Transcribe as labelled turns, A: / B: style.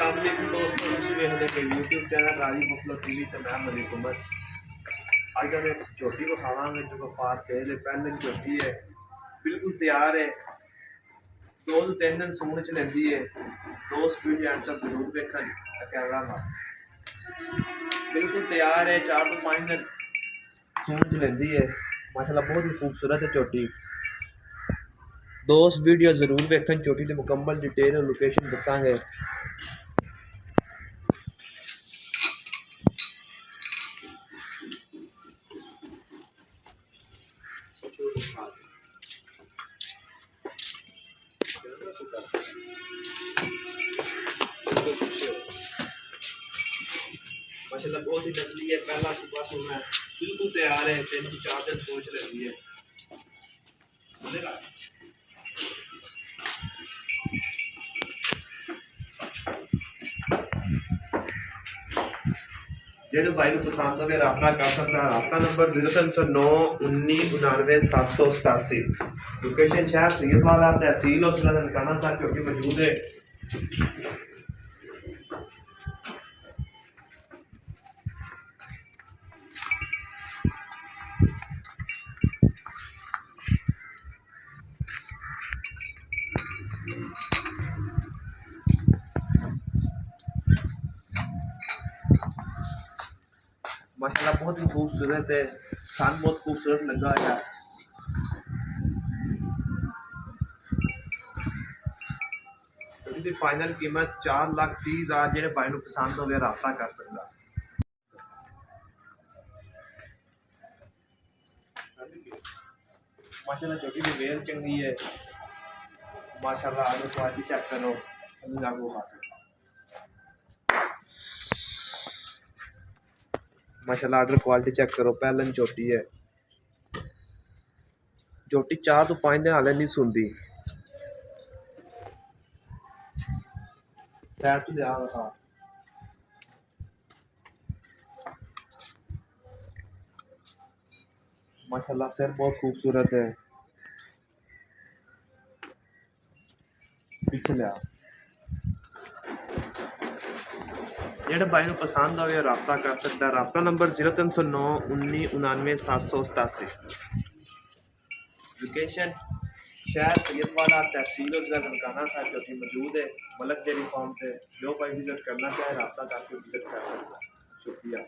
A: अस्सलाम वालेकुम दोस्तों, ਤੁਸੀਂ ਵੇਖਦੇ ਪਏ YouTube ਚੈਨਲ ਰਾਜੀ ਬਫਲੋ ਟੀਵੀ ਤੇ ਮੈਂ ਮਲਿਕ ਉਮਰ। ਅੱਜ ਦਾ ਇੱਕ ਝੋਟੀ ਵਿਖਾਵਾਂਗੇ ਜੋ ਫਾਰ ਸੇਲ ਹੈ। ਪਹਿਲੇ ਝੋਟੀ ਹੈ, ਬਿਲਕੁਲ ਤਿਆਰ ਹੈ। 2 ਤੋਂ 3 ਦਿਨ ਸੂਣ ਚ ਲੈਂਦੀ ਹੈ। ਦੋਸਤ ਵੀਡੀਓ ਐਂਡ ਤੱਕ ਜ਼ਰੂਰ ਵੇਖਣ। ਕੈਮਰਾ ਨਾਲ ਬਿਲकुल तैयार है। 4 ਤੋਂ 5 दिन सून च लेंदी है। माशाल्लाह बहुत ही खूबसूरत है झोटी। दोस्त वीडियो जरूर वेखन। झोटी की मुकम्मल डिटेल और लोकेशन दसांगे। माशाल्लाह बहुत ही नस्ली है। पहला सुबह सोना है, बिल्कुल तैयार है। 3 से 4 दिन सोच लेती है। जेडे भाई को पसंद हो रबता कर सकता है। रबता नंबर 0309 19 99 787। लोकेशन शहर सैयदवाला, तहसील और जिला ननकाना साहब क्योंकि मौजूद है। माशाल्लाह बहुत ही खूबसूरत है। सन बहुत खूबसूरत लगा है। इसकी फाइनल कीमत 4,30,000। जेडे भाई को पसंद हो रबता कर सकता। माशाल्लाह छोटी की वेल चंगी है। माशाल्लाह आगे क्वालिटी चेक करो। माशाल्लाह आर्डर क्वालिटी चेक करो। पहले झोटी है। झोटी 4 ਤੋਂ 5 दिन हाले नहीं सुनती। पैर तो लिया रखा। माशाल्लाह सिर बहुत खूबसूरत है। पीछे लिया। जेडे भाई को पसंद आए रबता कर सकता। रबता नंबर 0309 19 99 787। लोकेशन शहर सैयदवाला, तहसील और जिला ननकाना साहब चौथी मौजूद है। मलक डेयरी फार्म से जो भाई विजिट करना चाहे रबता करके विजिट कर सकता है। शुक्रिया।